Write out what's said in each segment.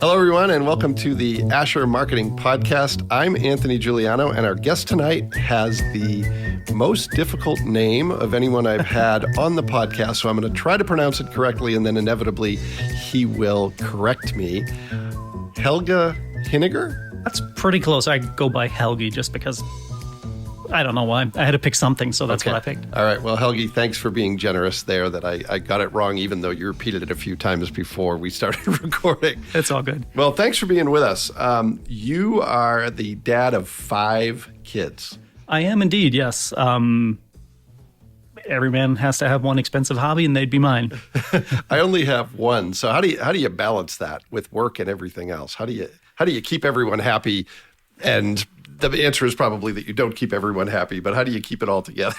Hello, everyone, and welcome to the Asher Marketing Podcast. I'm Anthony Giuliano, and our guest tonight has the most difficult name of anyone I've had on the podcast, so I'm going to try to pronounce it correctly, and then inevitably he will correct me. Helge Hinniger? That's pretty close. I go by Helge just because I don't know why. I had to pick something, so that's what I picked. All right. Well, Helge, thanks for being generous there that I got it wrong, even though you repeated it a few times before we started recording. It's all good. Well, thanks for being with us. You are the dad of 5 kids. I am indeed, yes. Every man has to have one expensive hobby, and they'd be mine. I only have one. So how do you balance that with work and everything else? How do you keep everyone happy? And the answer is probably that you don't keep everyone happy, but how do you keep it all together?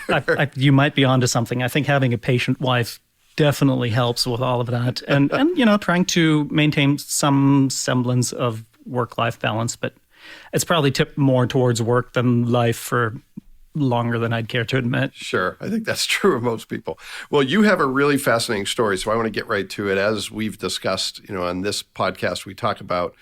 You might be onto something. I think having a patient wife definitely helps with all of that. And trying to maintain some semblance of work-life balance, but it's probably tipped more towards work than life for longer than I'd care to admit. Sure. I think that's true of most people. Well, you have a really fascinating story, so I want to get right to it. As we've discussed, on this podcast, we talk about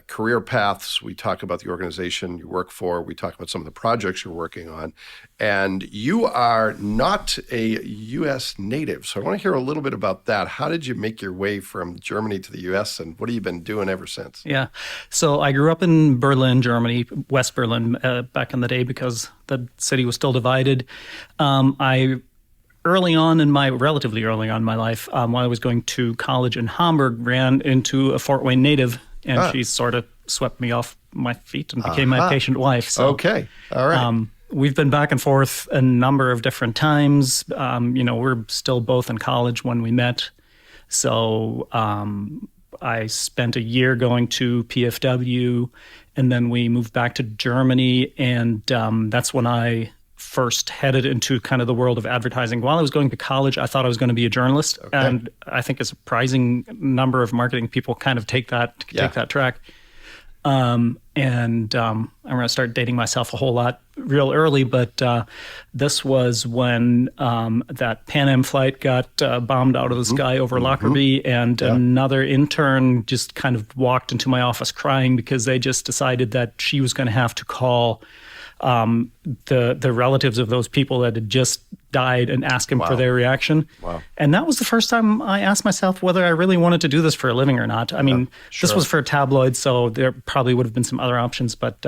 career paths. We talk about the organization you work for. We talk about some of the projects you're working on. And you are not a U.S. native. So I want to hear a little bit about that. How did you make your way from Germany to the U.S. and what have you been doing ever since? Yeah. So I grew up in Berlin, Germany, West Berlin, back in the day because the city was still divided. Relatively early on in my life, while I was going to college in Hamburg, ran into a Fort Wayne native. And she sort of swept me off my feet and became my patient wife. So, okay. All right. We've been back and forth a number of different times. We're still both in college when we met. So I spent a year going to PFW, and then we moved back to Germany. And that's when I first headed into kind of the world of advertising. While I was going to college, I thought I was going to be a journalist. Okay. And I think a surprising number of marketing people kind of take that track. I'm going to start dating myself a whole lot real early, but this was when that Pan Am flight got bombed out of the sky over Lockerbie, and another intern just kind of walked into my office crying because they just decided that she was going to have to call the relatives of those people that had just died and ask them for their reaction. Wow. And that was the first time I asked myself whether I really wanted to do this for a living or not. I mean, This was for a tabloid, so there probably would have been some other options, but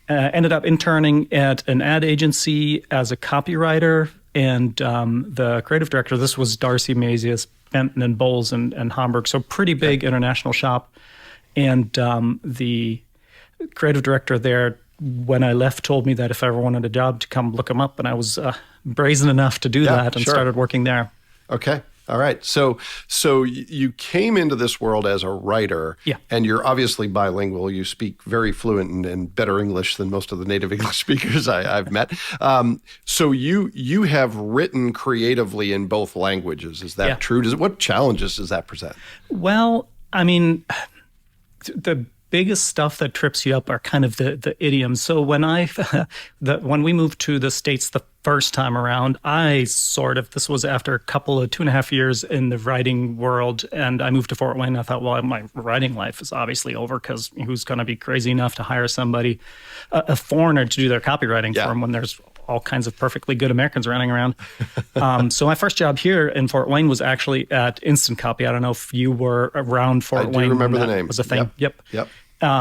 ended up interning at an ad agency as a copywriter, and the creative director, this was Darcy Mazius, Benton and Bowles in Hamburg, so pretty big international shop. And the creative director there, when I left, told me that if I ever wanted a job to come look him up, and I was brazen enough to do that and started working there. Okay. All right. So you came into this world as a writer, and you're obviously bilingual. You speak very fluent and better English than most of the native English speakers I've met. So you have written creatively in both languages. Is that true? What challenges does that present? Well, I mean, the biggest stuff that trips you up are kind of the idioms. So when when we moved to the States the first time around, this was after a couple of 2.5 years in the writing world, and I moved to Fort Wayne. I thought, well, my writing life is obviously over because who's going to be crazy enough to hire somebody, a foreigner, to do their copywriting for them when there's all kinds of perfectly good Americans running around. So my first job here in Fort Wayne was actually at Instant Copy. I don't know if you were around Fort Wayne. I do remember the name. Was a thing. Yep.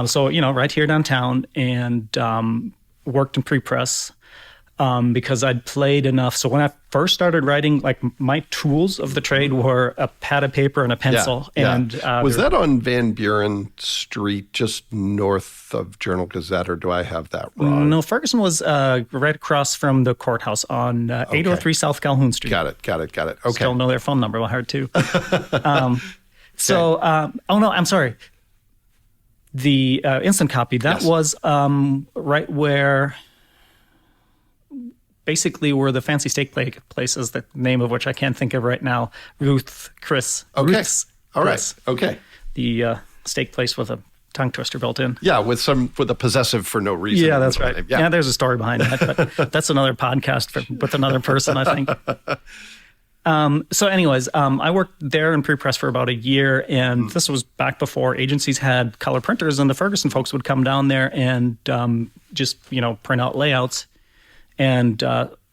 So, right here downtown, and worked in pre-press because I'd played enough. So when I first started writing, like my tools of the trade were a pad of paper and a pencil. Yeah. And was that on Van Buren Street, just north of Journal Gazette, or do I have that wrong? No, Ferguson was right across from the courthouse on 803 South Calhoun Street. Got it. Okay. Still know their phone number by heart, too. I'm sorry. The Instant Copy, that was right where, basically where the fancy steak place is, the name of which I can't think of right now. Chris. Okay. Ruth's All right. Chris. Okay. The steak place with a tongue twister built in. Yeah, with a possessive for no reason. Yeah, that's right. Yeah, there's a story behind that, but that's another podcast with another person, I think. So anyways, I worked there in pre-press for about a year, and this was back before agencies had color printers, and the Ferguson folks would come down there and just, print out layouts, and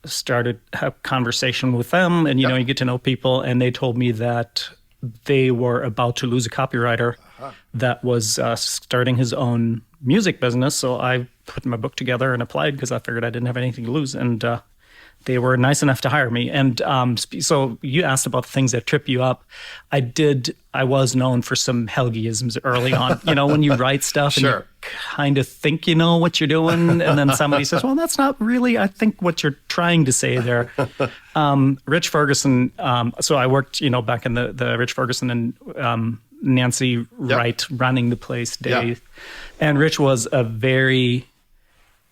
started a conversation with them. And, you get to know people, and they told me that they were about to lose a copywriter that was starting his own music business. So I put my book together and applied because I figured I didn't have anything to lose. And they were nice enough to hire me. And so you asked about the things that trip you up. I was known for some Helgeisms early on. When you write stuff and you kind of think you know what you're doing, and then somebody says, well, that's not really, I think, what you're trying to say there. Rich Ferguson, so I worked, back in the Rich Ferguson and Nancy Wright running the place days. And Rich was a very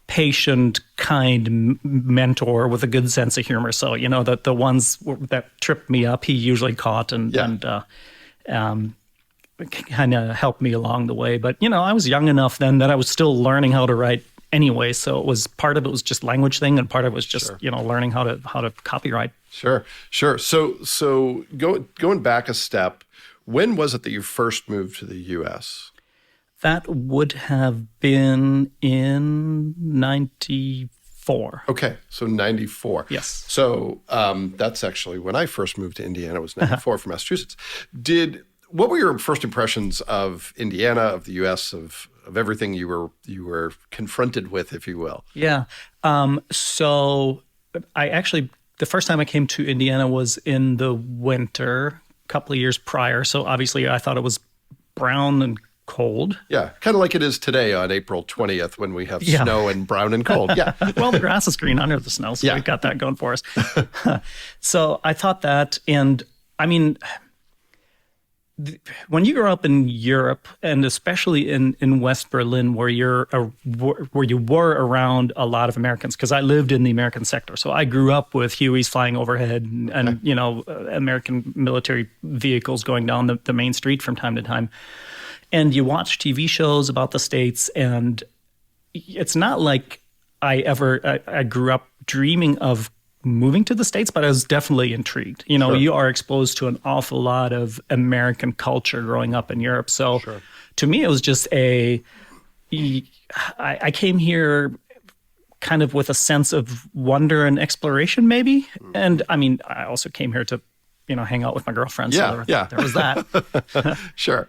patient, kind mentor with a good sense of humor. So, the ones that tripped me up, he usually caught and kind of helped me along the way. But, I was young enough then that I was still learning how to write anyway. So part of it was just language thing, and part of it was just, learning how to copyright. Sure. So going back a step, when was it that you first moved to the U.S.? That would have been in 94. Okay, so 94. Yes. So that's actually when I first moved to Indiana. It was 94 from Massachusetts. What were your first impressions of Indiana, of the U.S., of everything you were confronted with, if you will? Yeah. So I actually, the first time I came to Indiana was in the winter, a couple of years prior. So obviously I thought it was brown and cold. Yeah, kind of like it is today on April 20th when we have snow and brown and cold. Yeah. Well, the grass is green under the snow, so we've got that going for us. So I thought that, and I mean, when you grow up in Europe, and especially in West Berlin, where you were around a lot of Americans, because I lived in the American sector, so I grew up with Hueys flying overhead and American military vehicles going down the main street from time to time. And you watch TV shows about the States, and it's not like I grew up dreaming of moving to the States, but I was definitely intrigued. You are exposed to an awful lot of American culture growing up in Europe. So to me, it was just I came here kind of with a sense of wonder and exploration, maybe. And I mean, I also came here to, hang out with my girlfriend. So there was that. Sure.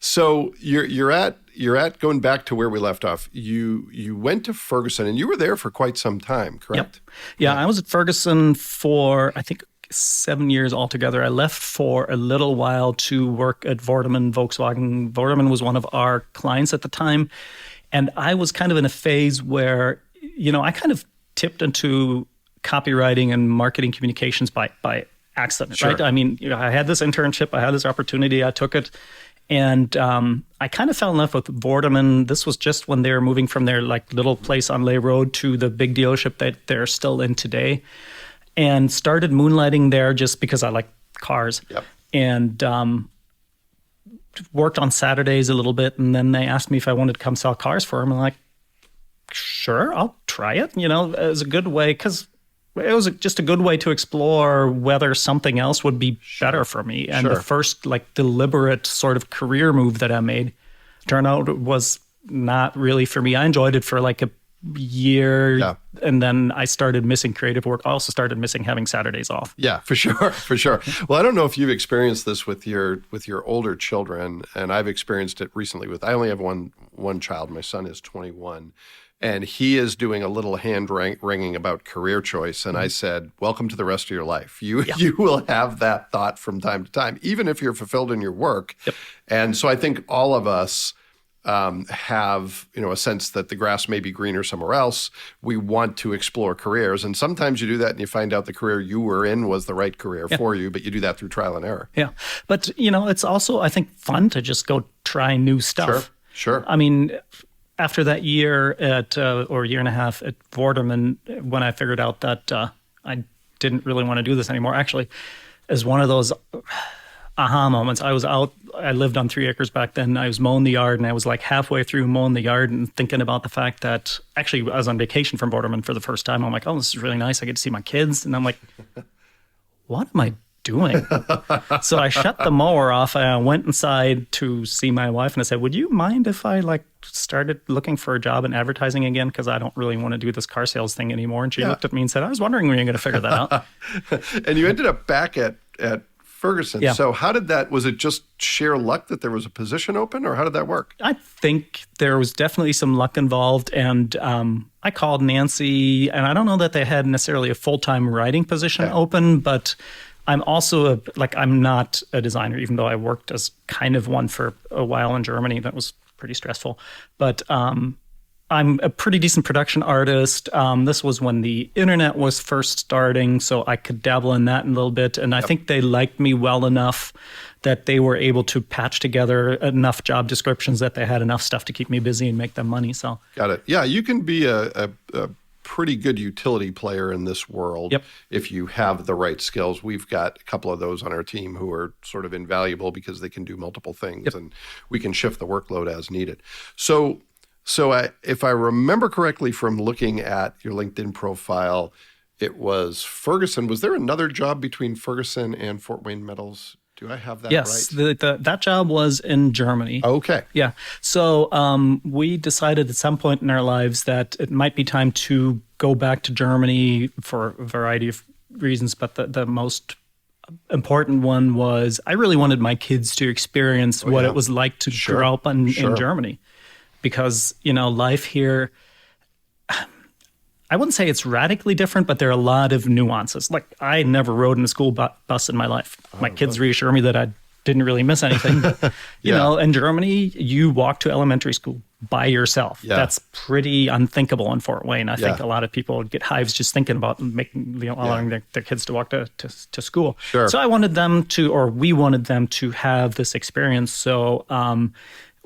So you're at going back to where we left off. You went to Ferguson, and you were there for quite some time, correct? Yep. Yeah, I was at Ferguson for, I think, 7 years altogether. I left for a little while to work at Vorderman Volkswagen. Vorderman was one of our clients at the time, and I was kind of in a phase where, I kind of tipped into copywriting and marketing communications by accident, right? I mean, I had this internship, I had this opportunity, I took it. And I kind of fell in love with Vorderman. This was just when they were moving from their little place on Lay Road to the big dealership that they're still in today, and started moonlighting there just because I like cars. Yep. And worked on Saturdays a little bit, and then they asked me if I wanted to come sell cars for them. I'm like, sure, I'll try it. It was a good way, because it was just a good way to explore whether something else would be better for me. And the first deliberate sort of career move that I made turned out was not really for me. I enjoyed it for a year, and then I started missing creative work. I also started missing having Saturdays off. Yeah, for sure. Well, I don't know if you've experienced this with your older children, and I've experienced it recently I only have one child. My son is 21. And he is doing a little hand wringing about career choice. And I said, welcome to the rest of your life. You will have that thought from time to time, even if you're fulfilled in your work. Yep. And so I think all of us have, a sense that the grass may be greener somewhere else. We want to explore careers. And sometimes you do that and you find out the career you were in was the right career for you, but you do that through trial and error. Yeah. But, it's also, I think, fun to just go try new stuff. Sure. I mean, after that year or year and a half at Vorderman, when I figured out that I didn't really want to do this anymore, actually, as one of those aha moments, I lived on 3 acres back then. I was mowing the yard, and I was halfway through mowing the yard and thinking about the fact that actually I was on vacation from Vorderman for the first time. I'm like, oh, this is really nice. I get to see my kids. And I'm like, what am I doing? So I shut the mower off and I went inside to see my wife and I said, would you mind if I started looking for a job in advertising again? Because I don't really want to do this car sales thing anymore. And she looked at me and said, I was wondering when you're going to figure that out. And you ended up back at Ferguson. Yeah. So how did that, was it just sheer luck that there was a position open, or how did that work? I think there was definitely some luck involved. And I called Nancy, and I don't know that they had necessarily a full-time writing position open, but I'm also I'm not a designer, even though I worked as kind of one for a while in Germany. That was pretty stressful. But I'm a pretty decent production artist. This was when the internet was first starting, so I could dabble in that a little bit. And I think they liked me well enough that they were able to patch together enough job descriptions that they had enough stuff to keep me busy and make them money. So got it. Yeah, you can be a pretty good utility player in this world if you have the right skills. We've got a couple of those on our team who are sort of invaluable because they can do multiple things and we can shift the workload as needed. So if I remember correctly from looking at your LinkedIn profile, it was Ferguson. Was there another job between Ferguson and Fort Wayne Metals? Do I have that yes, right? that job was in Germany. Okay. Yeah. So we decided at some point in our lives that it might be time to go back to Germany for a variety of reasons, but the most important one was I really wanted my kids to experience what it was like to grow up in Germany. Because, life here, I wouldn't say it's radically different, but there are a lot of nuances. Like, I never rode in a school bus in my life. My kids reassure me that I didn't really miss anything. But, you know, in Germany, you walk to elementary school by yourself. Yeah. That's pretty unthinkable in Fort Wayne. I think a lot of people get hives just thinking about allowing their kids to walk to school. Sure. So I wanted them to, or we wanted them to have this experience. So,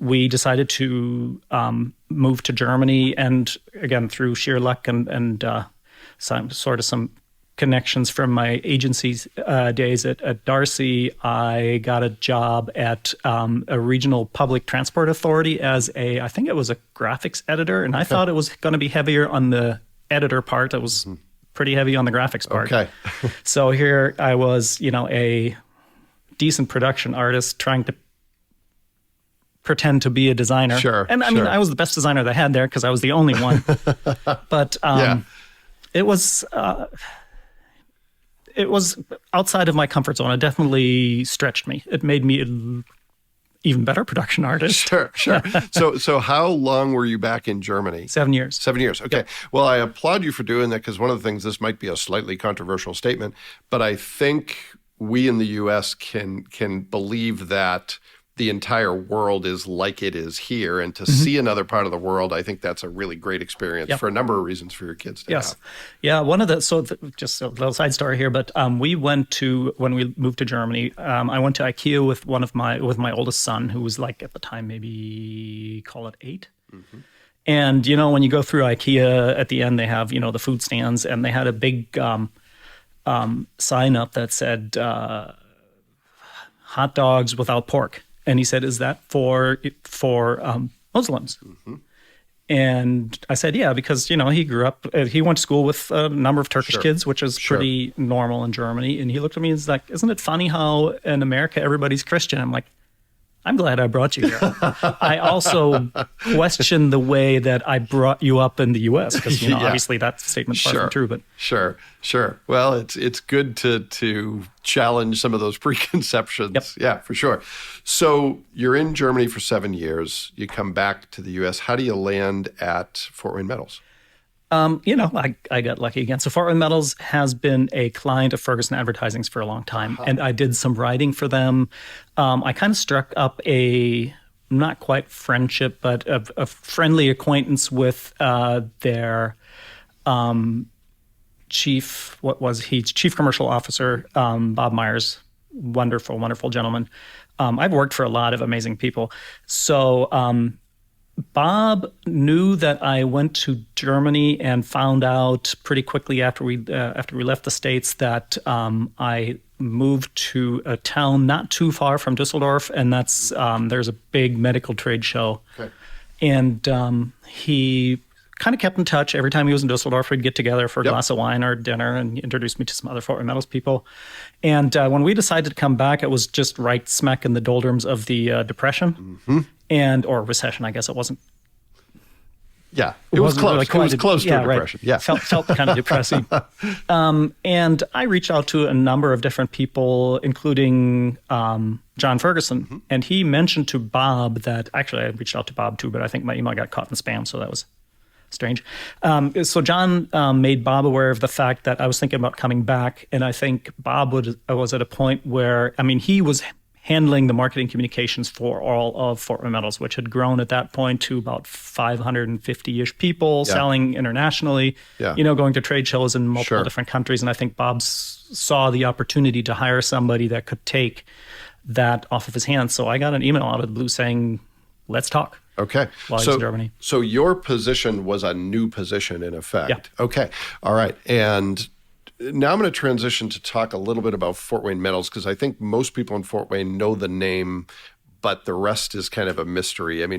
we decided to move to Germany, and again through sheer luck and some connections from my agency's days at Darcy, I got a job at a regional public transport authority as I think it was a graphics editor, and I thought it was going to be heavier on the editor part. It was pretty heavy on the graphics part. Okay. So here I was, a decent production artist trying to pretend to be a designer. Sure. And I mean, I was the best designer they had there because I was the only one. But it was outside of my comfort zone. It definitely stretched me. It made me an even better production artist. Sure. So how long were you back in Germany? 7 years. 7 years. Okay. Yep. Well, I applaud you for doing that, because one of the things, this might be a slightly controversial statement, but I think we in the U.S. can believe that the entire world is like it is here, and to see another part of the world, I think that's a really great experience for a number of reasons for your kids to have. Yeah. Just a little side story here, but when we moved to Germany, I went to IKEA with my oldest son, who was at the time, maybe call it 8. Mm-hmm. And, when you go through IKEA at the end, they have, the food stands, and they had a big sign up that said, hot dogs without pork. And he said, "Is that for Muslims?" Mm-hmm. And I said, "Yeah," because he grew up. He went to school with a number of Turkish kids, which is pretty normal in Germany. And he looked at me and was like, "Isn't it funny how in America everybody's Christian?" I'm like, "I'm glad I brought you here." I also question the way that I brought you up in the U.S. because obviously that statement's far from true. But sure. Well, it's good to challenge some of those preconceptions. Yep. Yeah, for sure. So you're in Germany for 7 years. You come back to the U.S. How do you land at Fort Wayne Metals? I got lucky again. So Fort Wayne Metals has been a client of Ferguson Advertising's for a long time, and I did some writing for them. I kind of struck up a not quite friendship, but a friendly acquaintance with their chief. What was he? Chief Commercial Officer, Bob Myers. Wonderful, wonderful gentleman. I've worked for a lot of amazing people. So Bob knew that I went to Germany and found out pretty quickly after we left the States that I moved to a town not too far from Düsseldorf, and that's there's a big medical trade show. Okay. And he kind of kept in touch. Every time he was in Dusseldorf, we'd get together for a Yep. glass of wine or dinner, and he introduced me to some other Fort Wayne Metals people. And when we decided to come back, it was just right smack in the doldrums of the Depression or recession. I guess it wasn't. Yeah, it was wasn't close. really It was quite close to a right. depression. Yeah. Felt kind of depressing. And I reached out to a number of different people, including John Ferguson. And he mentioned to Bob that, actually, I reached out to Bob too, but I think my email got caught in spam, so that was strange. So John made Bob aware of the fact that I was thinking about coming back. And I think Bob was at a point where, I mean, he was handling the marketing communications for all of Fort Wayne Metals, which had grown at that point to about 550-ish people selling internationally, going to trade shows in multiple different countries. And I think Bob saw the opportunity to hire somebody that could take that off of his hands. So I got an email out of the blue saying, let's talk. Okay. While he was in Germany. So your position was a new position in effect. Yeah. Okay. All right. And now I'm going to transition to talk a little bit about Fort Wayne Metals, because I think most people in Fort Wayne know the name, but the rest is kind of a mystery. I mean,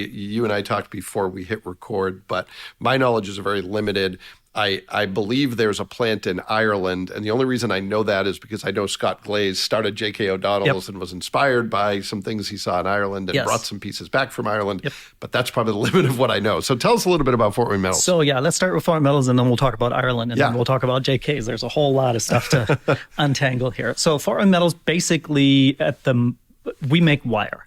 you and I talked before we hit record, but my knowledge is very limited. I believe there's a plant in Ireland, and the only reason I know that is because I know Scott Glaze started J.K. O'Donnell's and was inspired by some things he saw in Ireland and brought some pieces back from Ireland, but that's probably the limit of what I know. So tell us a little bit about Fort Wayne Metals. So let's start with Fort Wayne Metals, and then we'll talk about Ireland, and then we'll talk about JK's. There's a whole lot of stuff to untangle here. So Fort Wayne Metals, basically we make wire,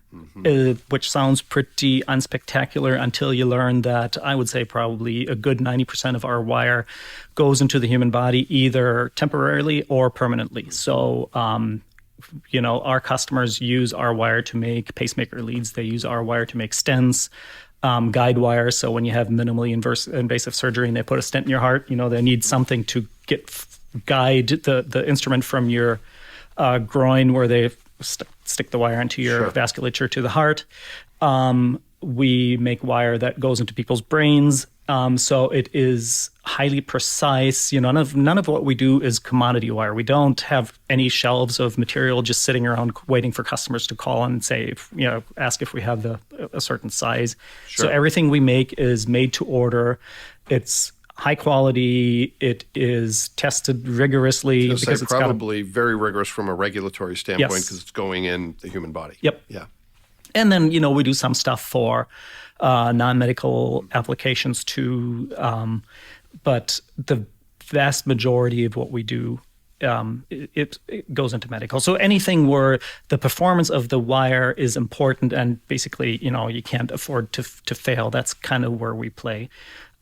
which sounds pretty unspectacular until you learn that I would say probably a good 90% of our wire goes into the human body either temporarily or permanently. So, our customers use our wire to make pacemaker leads. They use our wire to make stents, guide wire. So when you have minimally invasive surgery and they put a stent in your heart, they need something to guide the instrument from your groin where they stick the wire into your vasculature to the heart. We make wire that goes into people's brains. So it is highly precise. None of what we do is commodity wire. We don't have any shelves of material just sitting around waiting for customers to call and say, ask if we have a certain size. So everything we make is made to order. It's high quality. It is tested rigorously because it's probably very rigorous from a regulatory standpoint because it's going in the human body. Yep. Yeah. And then, we do some stuff for non-medical applications too. But the vast majority of what we do, it goes into medical. So anything where the performance of the wire is important and basically, you can't afford to fail, that's kind of where we play.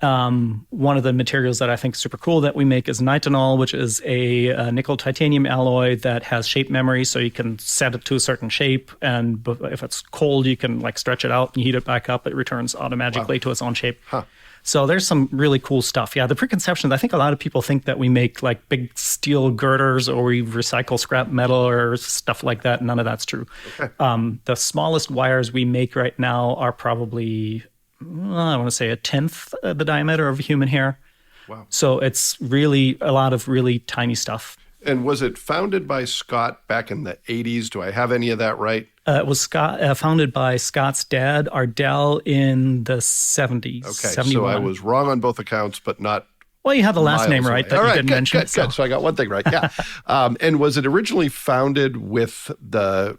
One of the materials that I think is super cool that we make is Nitinol, which is a nickel titanium alloy that has shape memory. So you can set it to a certain shape. And if it's cold, you can stretch it out and heat it back up. It returns automatically to its own shape. Huh. So there's some really cool stuff. Yeah, the preconceptions, I think a lot of people think that we make big steel girders or we recycle scrap metal or stuff like that. None of that's true. Okay. The smallest wires we make right now are probably, I want to say, 1/10 the diameter of a human hair. Wow. So it's really a lot of really tiny stuff. And was it founded by Scott back in the 80s? Do I have any of that right? It was founded by Scott's dad, Ardell, in the 70s. Okay, 71. so I was wrong on both accounts, but not. Well, you have the last name right that you didn't mention. Good. So I got one thing right. Yeah. And was it originally founded with the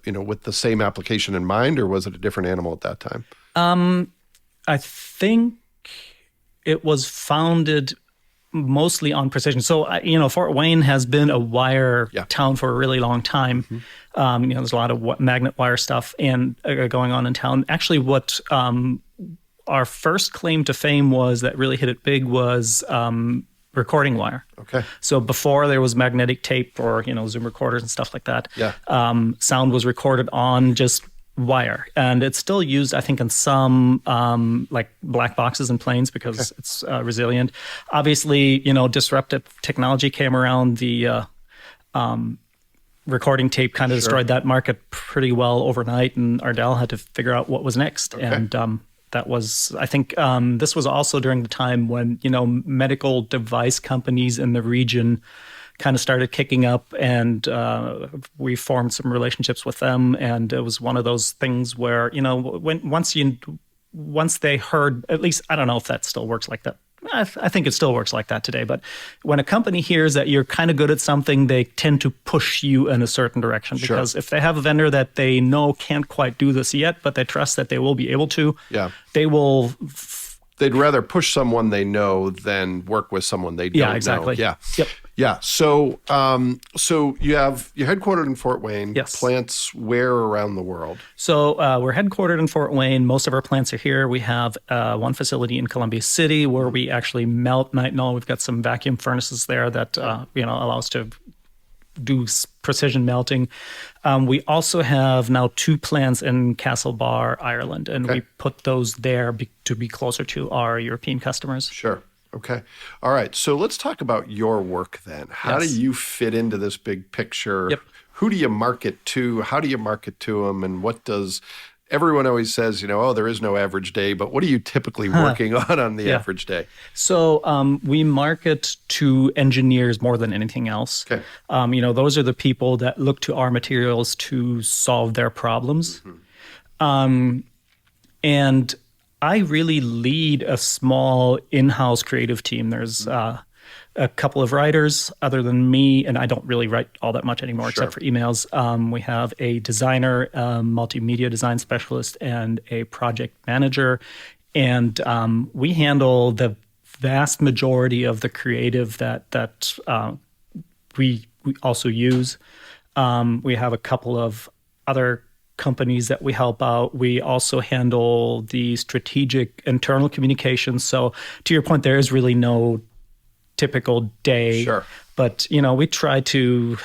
same application in mind, or was it a different animal at that time? I think it was founded mostly on precision. So, Fort Wayne has been a wire town for a really long time. Mm-hmm. There's a lot of magnet wire stuff and going on in town. Actually, what our first claim to fame was that really hit it big was recording wire. Okay. So before there was magnetic tape or, Zoom recorders and stuff like that, sound was recorded on just wire, and it's still used, I think, in some black boxes and planes because it's resilient. Obviously, disruptive technology came around. The recording tape kind of destroyed that market pretty well overnight, and Ardell had to figure out what was next. Okay. And that was, I think, this was also during the time when medical device companies in the region kind of started kicking up, and we formed some relationships with them. And it was one of those things where, once they heard, at least, I don't know if that still works like that I think it still works like that today. But when a company hears that you're kind of good at something, they tend to push you in a certain direction. Sure. Because if they have a vendor that they know can't quite do this yet, but they trust that they will be able to, they will. They'd rather push someone they know than work with someone they don't Yeah, exactly. know. Yeah. Yep. Yeah. So you're headquartered in Fort Wayne. Yes. Plants where around the world? So we're headquartered in Fort Wayne. Most of our plants are here. We have one facility in Columbia City where we actually melt nitinol. We've got some vacuum furnaces there that allow us to do precision melting. We also have now 2 plants in Castlebar, Ireland, and we put those there to be closer to our European customers. Sure. Okay. All right. So let's talk about your work then. How do you fit into this big picture? Yep. Who do you market to? How do you market to them? And what does everyone always says, there is no average day, but what are you typically working on the average day? So we market to engineers more than anything else. Okay. Those are the people that look to our materials to solve their problems. And I really lead a small in-house creative team. There's a couple of writers other than me, and I don't really write all that much anymore except for emails. We have a designer, multimedia design specialist, and a project manager. And we handle the vast majority of the creative that we also use. We have a couple of other companies that we help out. We also handle the strategic internal communications. So to your point, there is really no typical day. Sure. But, we try to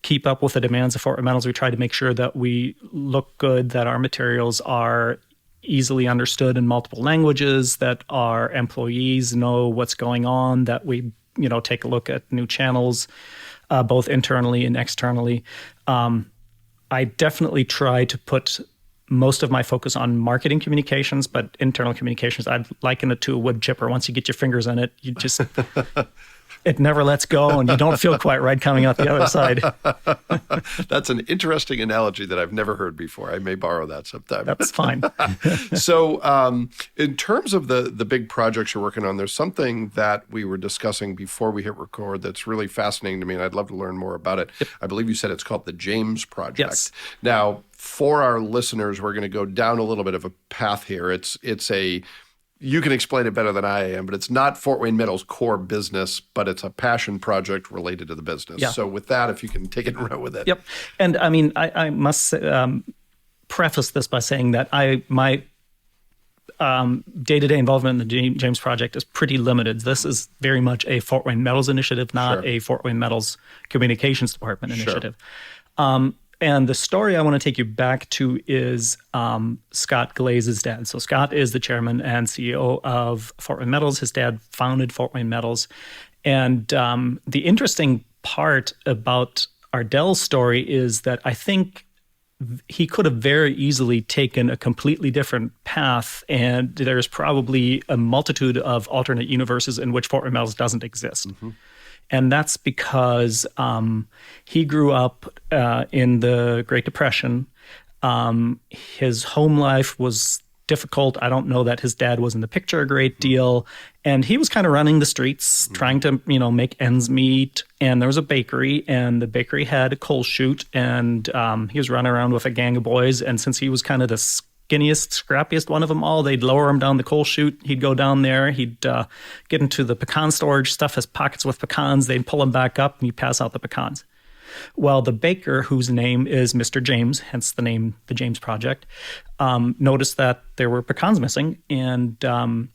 keep up with the demands of Fort Wayne Metals. We try to make sure that we look good, that our materials are easily understood in multiple languages, that our employees know what's going on, that we, take a look at new channels, both internally and externally. I definitely try to put most of my focus on marketing communications, but internal communications, I'd liken it to a wood chipper. Once you get your fingers on it, you just, it never lets go and you don't feel quite right coming out the other side. That's an interesting analogy that I've never heard before. I may borrow that sometime. That's fine. So in terms of the big projects you're working on, there's something that we were discussing before we hit record that's really fascinating to me, and I'd love to learn more about it. Yep. I believe you said it's called the James Project. Yes. Now, for our listeners, we're going to go down a little bit of a path here. It's you can explain it better than I am, but it's not Fort Wayne Metals' core business, but it's a passion project related to the business. Yeah. So with that, if you can take it and run with it. Yep. And I mean, I must preface this by saying that my day-to-day involvement in the James Project is pretty limited. This is very much a Fort Wayne Metals initiative, not a Fort Wayne Metals Communications Department initiative. And the story I want to take you back to is Scott Glaze's dad. So Scott is the chairman and CEO of Fort Wayne Metals. His dad founded Fort Wayne Metals. And the interesting part about Ardell's story is that I think he could have very easily taken a completely different path, and there's probably a multitude of alternate universes in which Fort Wayne Metals doesn't exist. Mm-hmm. And that's because he grew up in the Great Depression. His home life was difficult. I don't know that his dad was in the picture a great deal. And he was kind of running the streets, trying to, make ends meet. And there was a bakery, and the bakery had a coal chute. And he was running around with a gang of boys. And since he was kind of the skinniest, scrappiest one of them all, they'd lower him down the coal chute. He'd go down there. He'd get into the pecan storage, stuff his pockets with pecans. They'd pull him back up, and he'd pass out the pecans. Well, the baker, whose name is Mr. James, hence the name, the James Project, noticed that there were pecans missing, and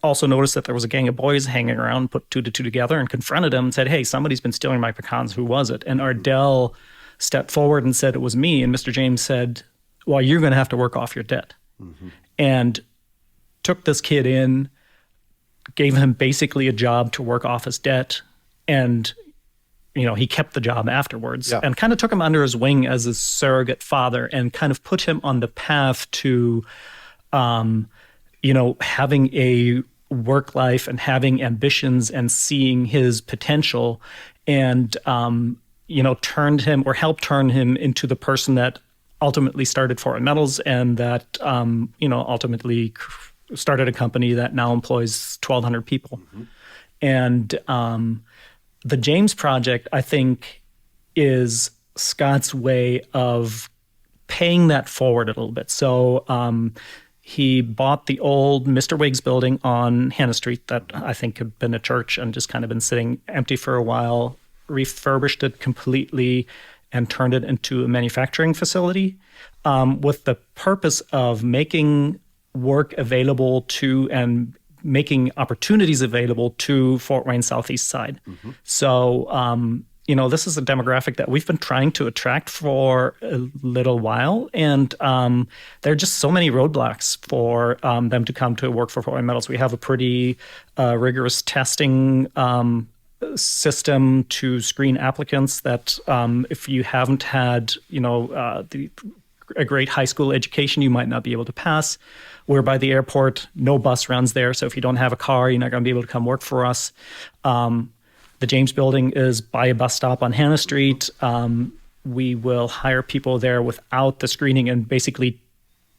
also noticed that there was a gang of boys hanging around, put 2 to 2 together, and confronted him and said, "Hey, somebody's been stealing my pecans. Who was it?" And Ardell stepped forward and said, "It was me." And Mr. James said, "Well, you're going to have to work off your debt." Mm-hmm. And took this kid in, gave him basically a job to work off his debt, and he kept the job afterwards, and kind of took him under his wing as his surrogate father, and kind of put him on the path to, having a work life and having ambitions and seeing his potential, and helped turn him into the person that ultimately started Fort Wayne Metals, and that ultimately started a company that now employs 1,200 people. And the James Project, I think, is Scott's way of paying that forward a little bit. So he bought the old Mr. Wiggs building on Hannah Street that I think had been a church and just kind of been sitting empty for a while, refurbished it completely, and turned it into a manufacturing facility with the purpose of making work available to and making opportunities available to Fort Wayne Southeast Side. So, this is a demographic that we've been trying to attract for a little while. And there are just so many roadblocks for them to come to work for Fort Wayne Metals. We have a pretty rigorous testing system to screen applicants that if you haven't had, a great high school education, you might not be able to pass. We're by the airport, no bus runs there. So if you don't have a car, you're not going to be able to come work for us. The James Building is by a bus stop on Hannah Street. We will hire people there without the screening and basically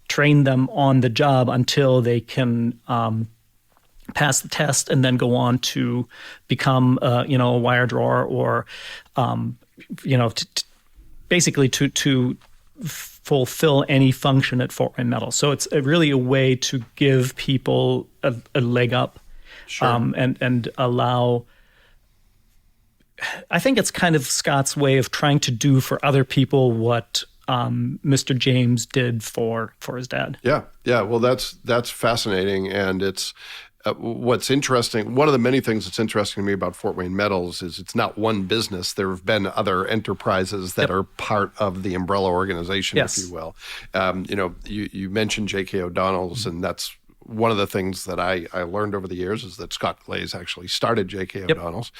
train them on the job until they can pass the test and then go on to become, a wire drawer or, basically to fulfill any function at Fort Wayne Metals. So it's really a way to give people a leg up. Sure. And allow. I think it's kind of Scott's way of trying to do for other people what Mr. James did for his dad. Yeah. Well, that's fascinating, and it's what's interesting. One of the many things that's interesting to me about Fort Wayne Metals is it's not one business. There have been other enterprises that are part of the umbrella organization, if you will. You mentioned J.K. O'Donnell's, and that's one of the things that I learned over the years is that Scott Glaze actually started J.K. O'Donnell's.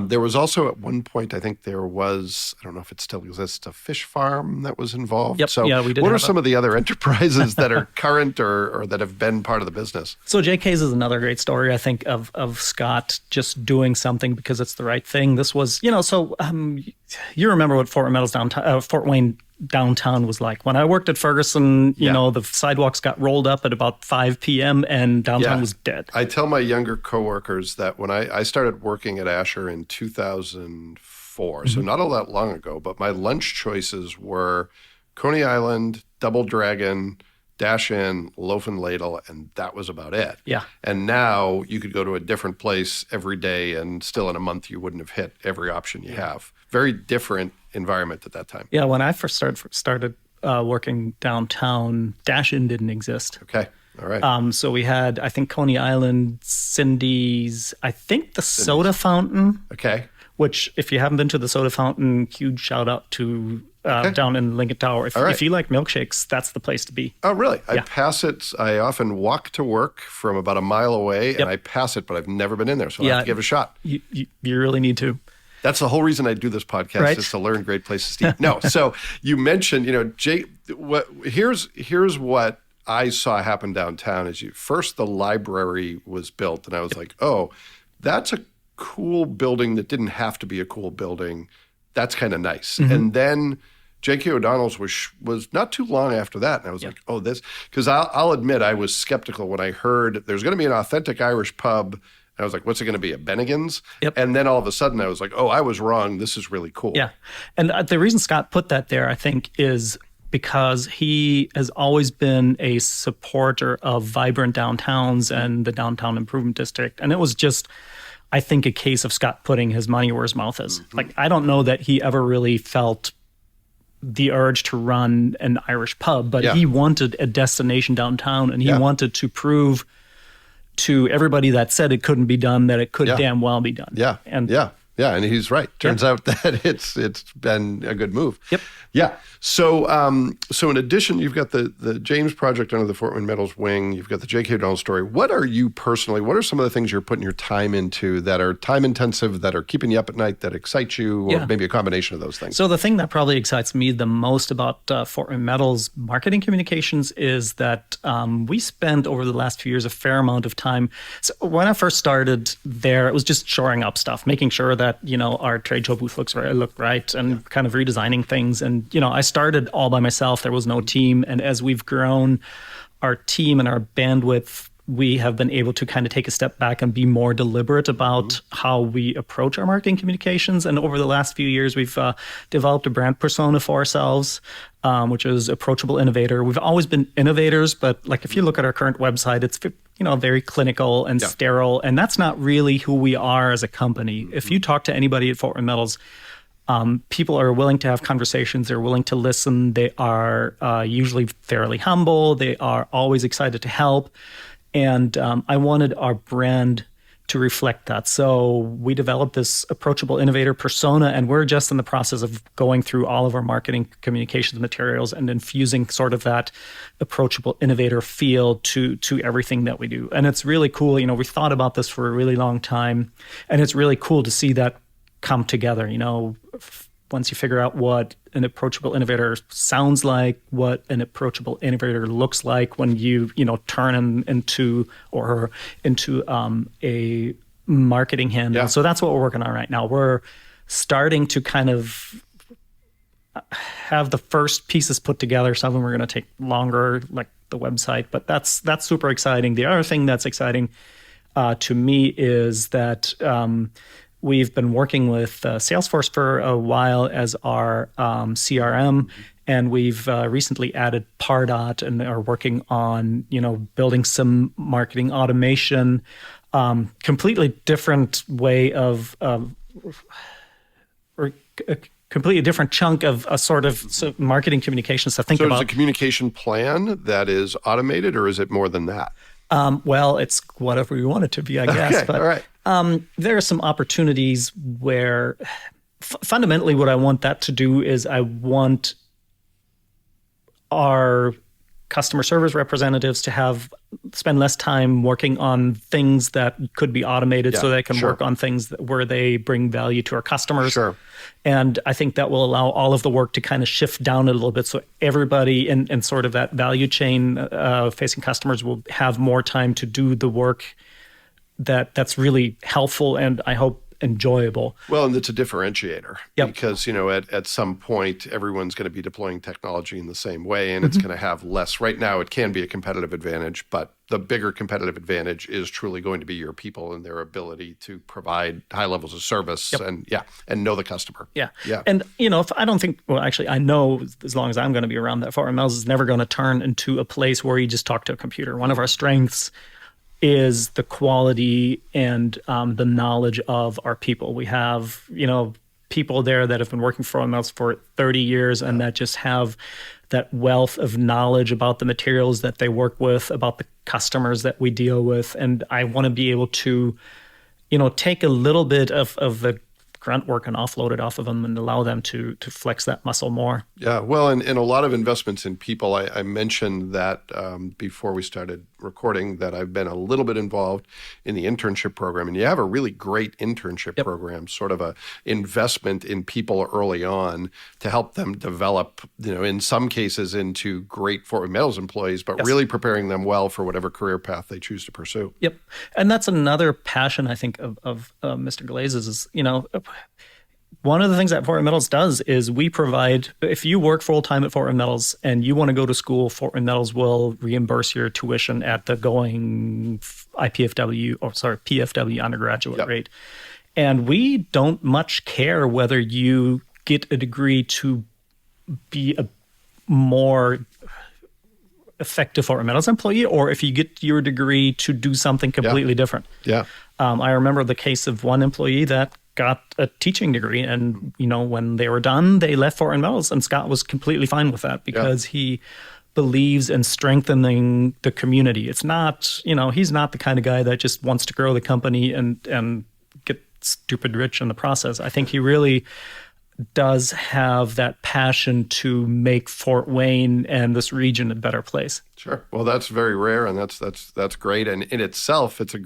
There was also at one point, I think there was, I don't know if it still exists, a fish farm that was involved. So we did what are some of the other enterprises that are current or that have been part of the business? So JK's is another great story, I think, of Scott just doing something because it's the right thing. This was, you remember what Fort Wayne Metals Fort Wayne downtown was like. When I worked at Ferguson, the sidewalks got rolled up at about 5 p.m. and downtown was dead. I tell my younger coworkers that when I started working at Asher in 2004, so not all that long ago, but my lunch choices were Coney Island, Double Dragon, Dash In, Loaf and Ladle, and that was about it. Yeah. And now you could go to a different place every day, and still in a month you wouldn't have hit every option you have. Very different environment at that time. Yeah, when I first started working downtown, Dash In didn't exist. Okay, all right. So we had, I think, Coney Island, Cindy's, I think the Soda Fountain. Okay. Which, if you haven't been to the Soda Fountain, huge shout out to down in Lincoln Tower. If you like milkshakes, that's the place to be. Oh, really? Yeah. I pass it. I often walk to work from about a mile away, and I pass it, but I've never been in there, so I have to give it a shot. You really need to. That's the whole reason I do this podcast, is to learn great places to eat. No, so you mentioned, here's what I saw happen downtown is first the library was built, and I was like, oh, that's a cool building that didn't have to be a cool building. That's kind of nice. And then J.K. O'Donnell's was not too long after that, and I was like, oh, this, because I'll admit I was skeptical when I heard there's going to be an authentic Irish pub. I was like, what's it going to be, a Bennigan's? Yep. And then all of a sudden I was like, oh, I was wrong. This is really cool. Yeah. And the reason Scott put that there, I think, is because he has always been a supporter of vibrant downtowns and the downtown improvement district. And it was just, I think, a case of Scott putting his money where his mouth is. Like, I don't know that he ever really felt the urge to run an Irish pub, but he wanted a destination downtown, and he wanted to prove to everybody that said it couldn't be done that it could damn well be done. Yeah. And he's right. Turns out that it's been a good move. Yep. Yeah. So in addition, you've got the James Project under the Fort Wayne Metals wing. You've got the J.K. O'Donnell story. What are some of the things you're putting your time into that are time intensive, that are keeping you up at night, that excite you, or maybe a combination of those things? So the thing that probably excites me the most about Fort Wayne Metals marketing communications is that we spent over the last few years a fair amount of time. So when I first started there, it was just shoring up stuff, making sure that our trade show booth looked right, and kind of redesigning things. And I started all by myself. There was no team. And as we've grown, our team and our bandwidth we have been able to kind of take a step back and be more deliberate about how we approach our marketing communications. And over the last few years, we've developed a brand persona for ourselves, which is Approachable Innovator. We've always been innovators, but like if you look at our current website, it's very clinical and sterile, and that's not really who we are as a company. If you talk to anybody at Fort Wayne Metals, people are willing to have conversations. They're willing to listen. They are usually fairly humble. They are always excited to help. And I wanted our brand to reflect that. So we developed this Approachable Innovator persona, and we're just in the process of going through all of our marketing communications materials and infusing sort of that Approachable Innovator feel to everything that we do. And it's really cool. We thought about this for a really long time, and it's really cool to see that come together. Once you figure out what an approachable innovator sounds like, what an approachable innovator looks like when you turn him into a marketing handle. So that's what we're working on right now. We're starting to kind of have the first pieces put together. Some of them are going to take longer, like the website, but that's super exciting. The other thing that's exciting to me is that we've been working with Salesforce for a while as our CRM, and we've recently added Pardot and are working on, building some marketing automation, completely different way of, or a completely different chunk of a sort of marketing communications to think about. So is a communication plan that is automated, or is it more than that? Well, it's whatever we want it to be, I guess. Okay, but all right. There are some opportunities where fundamentally what I want that to do is I want our customer service representatives to spend less time working on things that could be automated so they can work on things where they bring value to our customers. Sure. And I think that will allow all of the work to kind of shift down a little bit, so everybody in sort of that value chain facing customers will have more time to do the work that's really helpful and I hope enjoyable. Well, and it's a differentiator because, Yep. At some point, everyone's going to be deploying technology in the same way, and it's going to have less. Right now, it can be a competitive advantage, but the bigger competitive advantage is truly going to be your people and their ability to provide high levels of service and know the customer. Yeah. Yeah. And, if I don't think, well, actually, I know as long as I'm going to be around that Fort Wayne Metals is never going to turn into a place where you just talk to a computer. One of our strengths is the quality and the knowledge of our people. We have, people there that have been working for us for 30 years and that just have that wealth of knowledge about the materials that they work with, about the customers that we deal with. And I want to be able to, take a little bit of the grunt work and offload it off of them and allow them to flex that muscle more. Yeah, well, and a lot of investments in people. I mentioned that before we started recording that I've been a little bit involved in the internship program, and you have a really great internship program, sort of a investment in people early on to help them develop, in some cases into great Fort Wayne Metals employees, but really preparing them well for whatever career path they choose to pursue. Yep. And that's another passion, I think, of Mr. Glaze's is, one of the things that Fort Wayne Metals does is we provide, if you work full-time at Fort Wayne Metals and you want to go to school, Fort Wayne Metals will reimburse your tuition at the going PFW undergraduate rate. And we don't much care whether you get a degree to be a more effective Fort Wayne Metals employee or if you get your degree to do something completely different. Yeah. I remember the case of one employee that got a teaching degree and, when they were done, they left Fort Wayne Metals and Scott was completely fine with that because he believes in strengthening the community. It's not, he's not the kind of guy that just wants to grow the company and get stupid rich in the process. I think he really does have that passion to make Fort Wayne and this region a better place. Sure. Well, that's very rare, and that's great. And in itself, it's a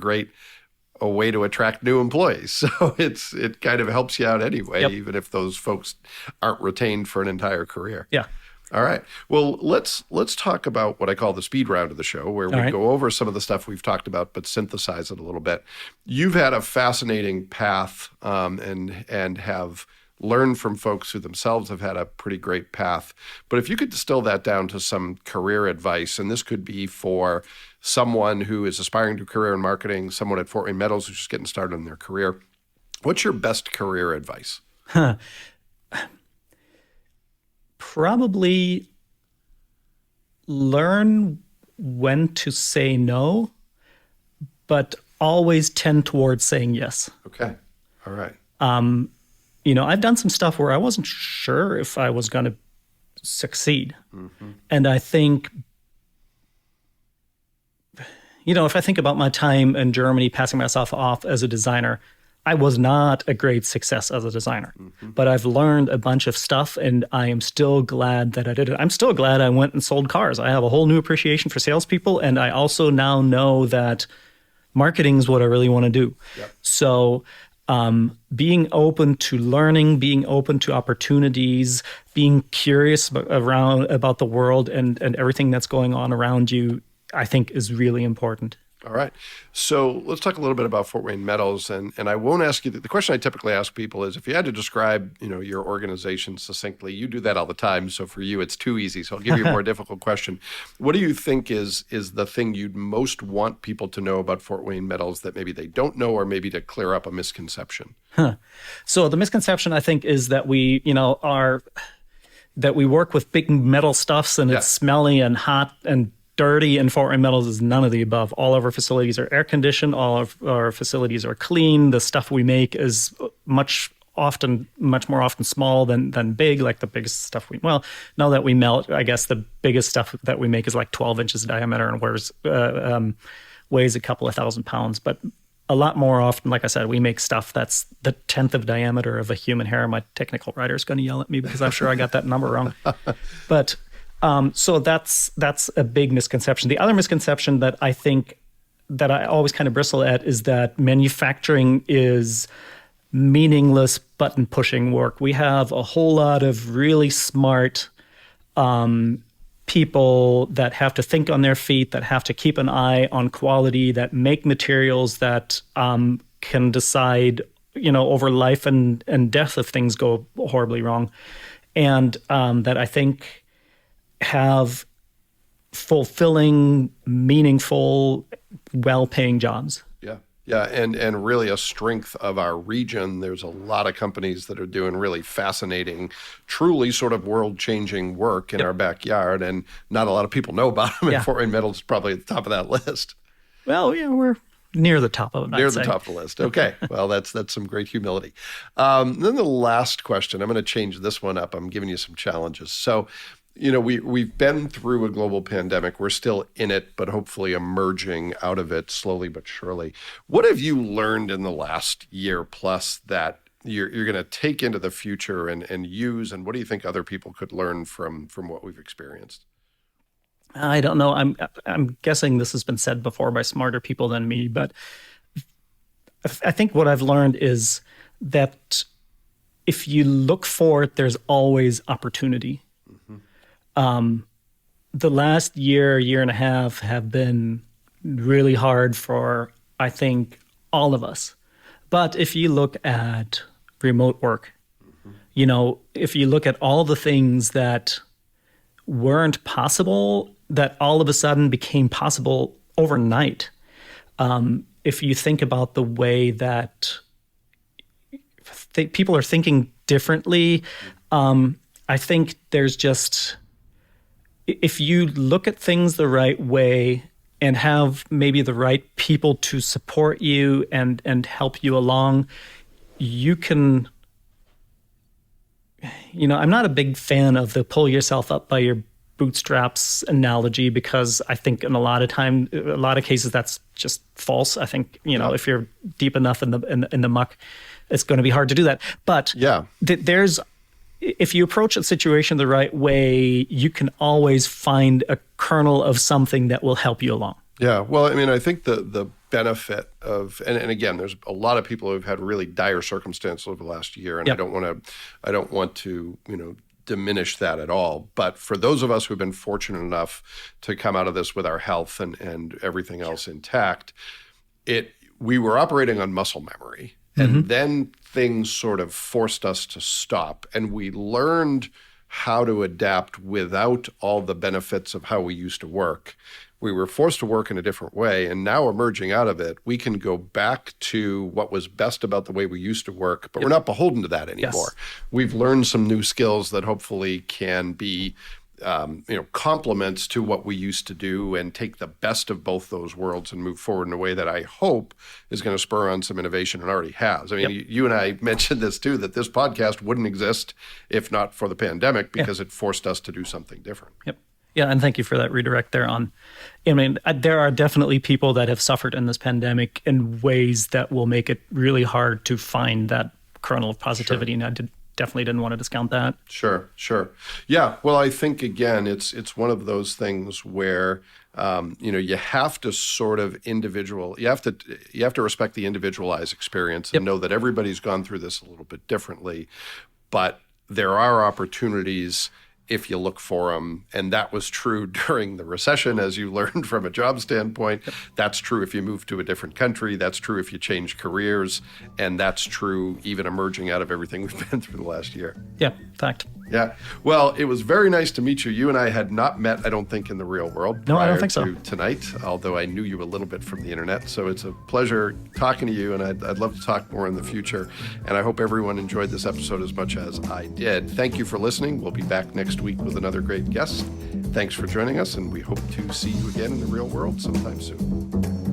way to attract new employees. So it kind of helps you out anyway, even if those folks aren't retained for an entire career. Yeah. All right. Well, let's talk about what I call the speed round of the show, where we go over some of the stuff we've talked about, but synthesize it a little bit. You've had a fascinating path and have learn from folks who themselves have had a pretty great path. But if you could distill that down to some career advice, and this could be for someone who is aspiring to a career in marketing, someone at Fort Wayne Metals who's just getting started in their career, what's your best career advice? Probably learn when to say no, but always tend towards saying yes. Okay. All right. I've done some stuff where I wasn't sure if I was going to succeed. And I think, if I think about my time in Germany, passing myself off as a designer, I was not a great success as a designer, but I've learned a bunch of stuff, and I am still glad that I did it. I'm still glad I went and sold cars. I have a whole new appreciation for salespeople, and I also now know that marketing is what I really want to do. Yep. So being open to learning, being open to opportunities, being curious about the world and everything that's going on around you, I think is really important. All right. So let's talk a little bit about Fort Wayne Metals. And I won't ask you, the question I typically ask people is, if you had to describe, your organization succinctly, you do that all the time. So for you, it's too easy. So I'll give you a more difficult question. What do you think is the thing you'd most want people to know about Fort Wayne Metals that maybe they don't know, or maybe to clear up a misconception? So the misconception, I think, is that we, that we work with big metal stuffs and it's smelly and hot and dirty, and Fort Wayne Metals is none of the above. All of our facilities are air conditioned. All of our facilities are clean. The stuff we make is much more often small than big, like the biggest stuff now that we melt, I guess the biggest stuff that we make is like 12 inches diameter and weighs a couple of 1,000 pounds. But a lot more often, like I said, we make stuff that's the 10th of diameter of a human hair. My technical writer is going to yell at me because I'm sure I got that number wrong. But so that's a big misconception. The other misconception that I think that I always kind of bristle at is that manufacturing is meaningless button pushing work. We have a whole lot of really smart people that have to think on their feet, that have to keep an eye on quality, that make materials that can decide, over life and death if things go horribly wrong, and that I think have fulfilling, meaningful, well-paying jobs. Yeah, and really a strength of our region. There's a lot of companies that are doing really fascinating, truly sort of world-changing work in our backyard, and not a lot of people know about them. And Fort Wayne Metals is probably at the top of that list. Well, we're near the top of it. Near the top of the list. Okay, well, that's some great humility. Then the last question, I'm going to change this one up. I'm giving you some challenges. So, we've been through a global pandemic. We're still in it, but hopefully emerging out of it slowly but surely. What have you learned in the last year plus that you're going to take into the future and use? And what do you think other people could learn from what we've experienced? I don't know. I'm guessing this has been said before by smarter people than me, but I think what I've learned is that if you look for it, there's always opportunity. The last year and a half have been really hard for, I think, all of us. But if you look at remote work, if you look at all the things that weren't possible, that all of a sudden became possible overnight. If you think about the way that people are thinking differently, I think there's just, if you look at things the right way and have maybe the right people to support you and help you along, you can, I'm not a big fan of the pull yourself up by your bootstraps analogy, because I think in a lot of cases that's just false. I think, if you're deep enough in the muck, it's going to be hard to do that. But if you approach a situation the right way, you can always find a kernel of something that will help you along. Yeah, well, I think the benefit of, and again, there's a lot of people who've had really dire circumstances over the last year, and I don't want to diminish that at all. But for those of us who've been fortunate enough to come out of this with our health and everything else intact, we were operating on muscle memory. And then things sort of forced us to stop. And we learned how to adapt without all the benefits of how we used to work. We were forced to work in a different way. And now emerging out of it, we can go back to what was best about the way we used to work, but we're not beholden to that anymore. Yes. We've learned some new skills that hopefully can be complements to what we used to do, and take the best of both those worlds and move forward in a way that I hope is going to spur on some innovation, and already has. I mean, you and I mentioned this too, that this podcast wouldn't exist if not for the pandemic, because it forced us to do something different. Yep. Yeah, and thank you for that redirect there on. I mean, there are definitely people that have suffered in this pandemic in ways that will make it really hard to find that kernel of positivity. And I definitely didn't want to discount that. Sure. Yeah. Well, I think again, it's one of those things where you have to sort of you have to respect the individualized experience and know that everybody's gone through this a little bit differently, but there are opportunities if you look for them. And that was true during the recession, as you learned from a job standpoint. That's true if you move to a different country. That's true if you change careers. And that's true even emerging out of everything we've been through the last year. Yeah, fact. Yeah. Well, it was very nice to meet you. You and I had not met, I don't think, in the real world. No, I don't think so. Tonight, although I knew you a little bit from the internet. So it's a pleasure talking to you, and I'd love to talk more in the future. And I hope everyone enjoyed this episode as much as I did. Thank you for listening. We'll be back next week with another great guest. Thanks for joining us, and we hope to see you again in the real world sometime soon.